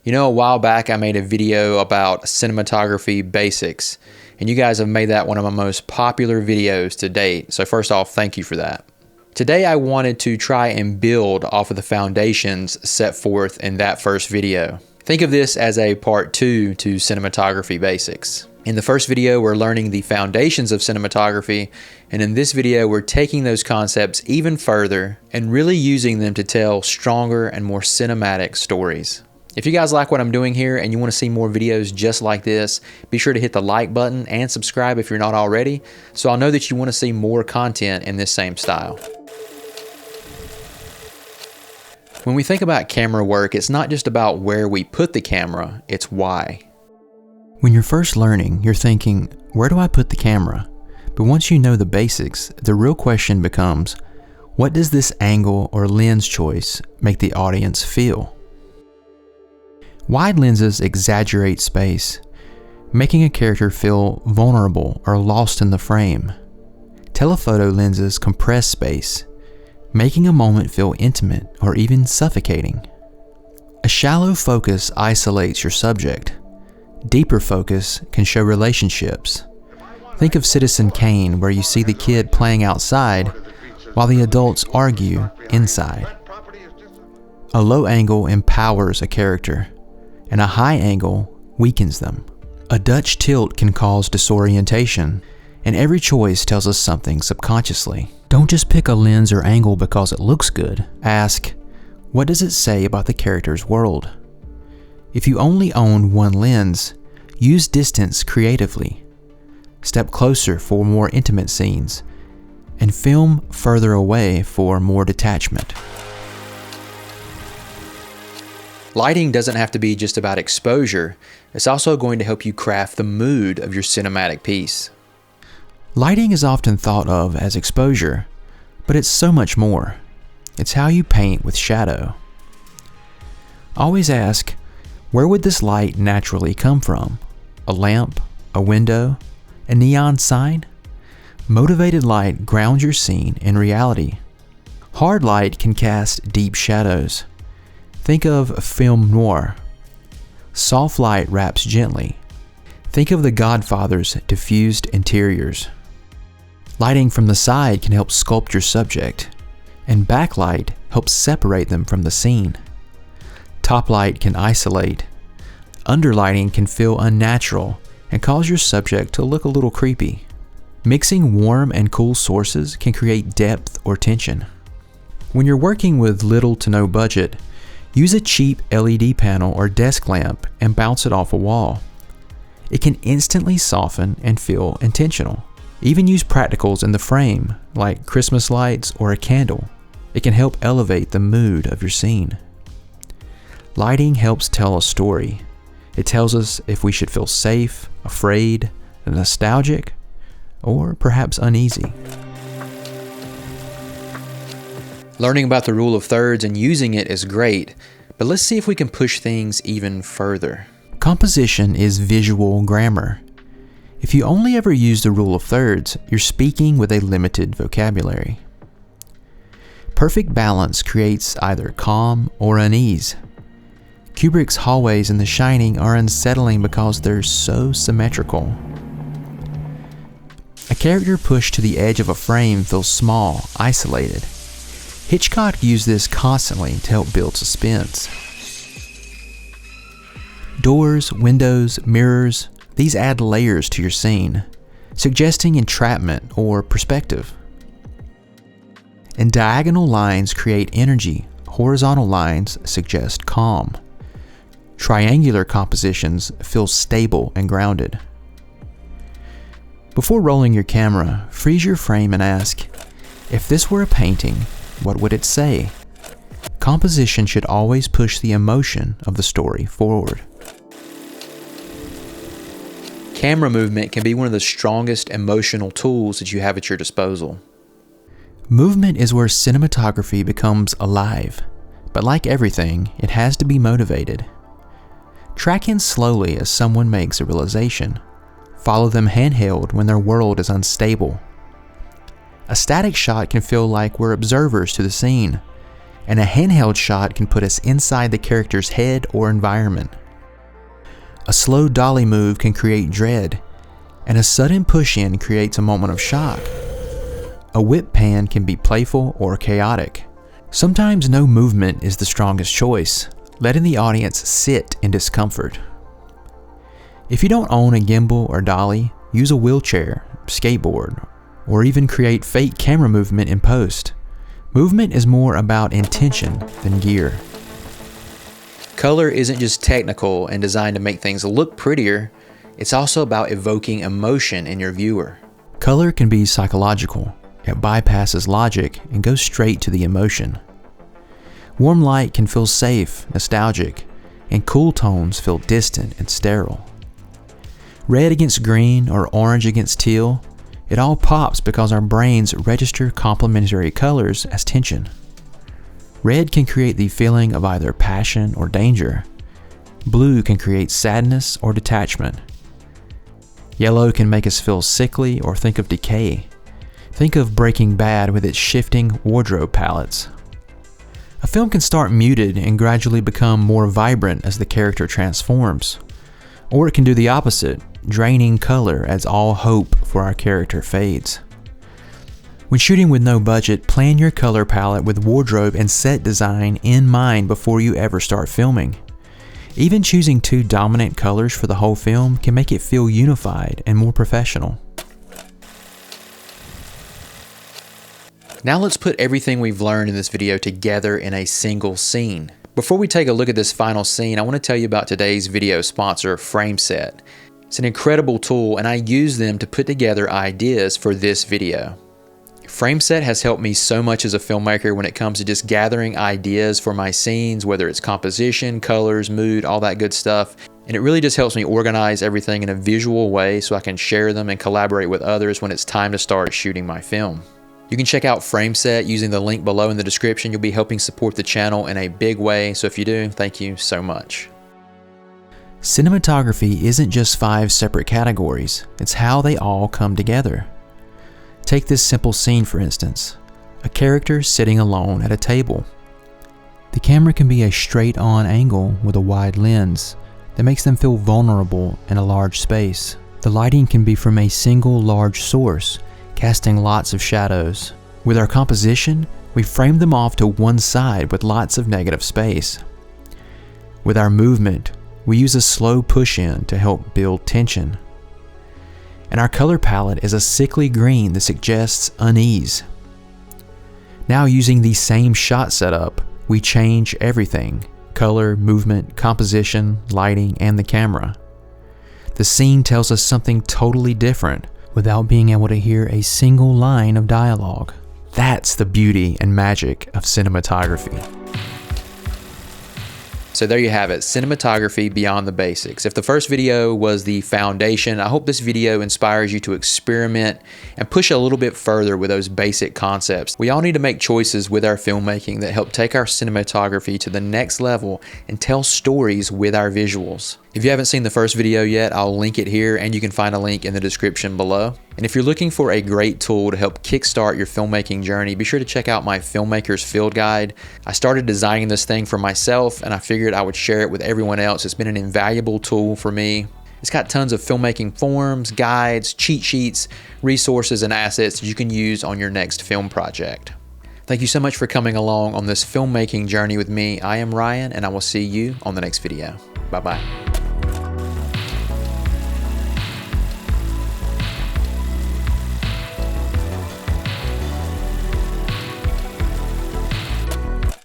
You know, a while back I made a video about cinematography basics, and you guys have made that one of my most popular videos to date. So first off, thank you for that. Today I wanted to try and build off of the foundations set forth in that first video. Think of this as a part 2 to cinematography basics. In the first video, we're learning the foundations of cinematography, and in this video, we're taking those concepts even further and really using them to tell stronger and more cinematic stories. If you guys like what I'm doing here and you want to see more videos just like this, be sure to hit the like button and subscribe if you're not already, so I'll know that you want to see more content in this same style. When we think about camera work, it's not just about where we put the camera, it's why. When you're first learning, you're thinking, where do I put the camera? But once you know the basics, the real question becomes, what does this angle or lens choice make the audience feel? Wide lenses exaggerate space, making a character feel vulnerable or lost in the frame. Telephoto lenses compress space, making a moment feel intimate or even suffocating. A shallow focus isolates your subject. Deeper focus can show relationships. Think of Citizen Kane, where you see the kid playing outside while the adults argue inside. A low angle empowers a character, and a high angle weakens them. A Dutch tilt can cause disorientation, and every choice tells us something subconsciously. Don't just pick a lens or angle because it looks good. Ask, what does it say about the character's world? If you only own one lens, use distance creatively. Step closer for more intimate scenes, and film further away for more detachment. Lighting doesn't have to be just about exposure, it's also going to help you craft the mood of your cinematic piece. Lighting is often thought of as exposure, but it's so much more. It's how you paint with shadow. Always ask, where would this light naturally come from? A lamp? A window? A neon sign? Motivated light grounds your scene in reality. Hard light can cast deep shadows. Think of film noir. Soft light wraps gently. Think of The Godfather's diffused interiors. Lighting from the side can help sculpt your subject, and backlight helps separate them from the scene. Top light can isolate. Underlighting can feel unnatural and cause your subject to look a little creepy. Mixing warm and cool sources can create depth or tension. When you're working with little to no budget, use a cheap LED panel or desk lamp and bounce it off a wall. It can instantly soften and feel intentional. Even use practicals in the frame, like Christmas lights or a candle. It can help elevate the mood of your scene. Lighting helps tell a story. It tells us if we should feel safe, afraid, nostalgic, or perhaps uneasy. Learning about the rule of thirds and using it is great, but let's see if we can push things even further. Composition is visual grammar. If you only ever use the rule of thirds, you're speaking with a limited vocabulary. Perfect balance creates either calm or unease. Kubrick's hallways in The Shining are unsettling because they're so symmetrical. A character pushed to the edge of a frame feels small, isolated. Hitchcock used this constantly to help build suspense. Doors, windows, mirrors, these add layers to your scene, suggesting entrapment or perspective. And diagonal lines create energy, horizontal lines suggest calm. Triangular compositions feel stable and grounded. Before rolling your camera, freeze your frame and ask, if this were a painting, what would it say? Composition should always push the emotion of the story forward. Camera movement can be one of the strongest emotional tools that you have at your disposal. Movement is where cinematography becomes alive, but like everything, it has to be motivated. Track in slowly as someone makes a realization. Follow them handheld when their world is unstable. A static shot can feel like we're observers to the scene, and a handheld shot can put us inside the character's head or environment. A slow dolly move can create dread, and a sudden push-in creates a moment of shock. A whip pan can be playful or chaotic. Sometimes no movement is the strongest choice, letting the audience sit in discomfort. If you don't own a gimbal or dolly, use a wheelchair, skateboard, or even create fake camera movement in post. Movement is more about intention than gear. Color isn't just technical and designed to make things look prettier, it's also about evoking emotion in your viewer. Color can be psychological. It bypasses logic and goes straight to the emotion. Warm light can feel safe, nostalgic, and cool tones feel distant and sterile. Red against green or orange against teal, it all pops because our brains register complementary colors as tension. Red can create the feeling of either passion or danger. Blue can create sadness or detachment. Yellow can make us feel sickly or think of decay. Think of Breaking Bad with its shifting wardrobe palettes. A film can start muted and gradually become more vibrant as the character transforms. Or it can do the opposite, draining color as all hope for our character fades. When shooting with no budget, plan your color palette with wardrobe and set design in mind before you ever start filming. Even choosing two dominant colors for the whole film can make it feel unified and more professional. Now let's put everything we've learned in this video together in a single scene. Before we take a look at this final scene, I want to tell you about today's video sponsor, FrameSet. It's an incredible tool and I use them to put together ideas for this video. FrameSet has helped me so much as a filmmaker when it comes to just gathering ideas for my scenes, whether it's composition, colors, mood, all that good stuff. And it really just helps me organize everything in a visual way so I can share them and collaborate with others when it's time to start shooting my film. You can check out FrameSet using the link below in the description. You'll be helping support the channel in a big way, so if you do, thank you so much. Cinematography isn't just 5 separate categories, it's how they all come together. Take this simple scene for instance, a character sitting alone at a table. The camera can be a straight-on angle with a wide lens that makes them feel vulnerable in a large space. The lighting can be from a single large source, casting lots of shadows. With our composition, we frame them off to one side with lots of negative space. With our movement, we use a slow push-in to help build tension. And our color palette is a sickly green that suggests unease. Now using the same shot setup, we change everything: color, movement, composition, lighting, and the camera. The scene tells us something totally different without being able to hear a single line of dialogue. That's the beauty and magic of cinematography. So there you have it, cinematography beyond the basics. If the first video was the foundation, I hope this video inspires you to experiment and push a little bit further with those basic concepts. We all need to make choices with our filmmaking that help take our cinematography to the next level and tell stories with our visuals. If you haven't seen the first video yet, I'll link it here and you can find a link in the description below. And if you're looking for a great tool to help kickstart your filmmaking journey, be sure to check out my Filmmaker's Field Guide. I started designing this thing for myself and I figured I would share it with everyone else. It's been an invaluable tool for me. It's got tons of filmmaking forums, guides, cheat sheets, resources, and assets that you can use on your next film project. Thank you so much for coming along on this filmmaking journey with me. I am Ryan and I will see you on the next video. Bye-bye.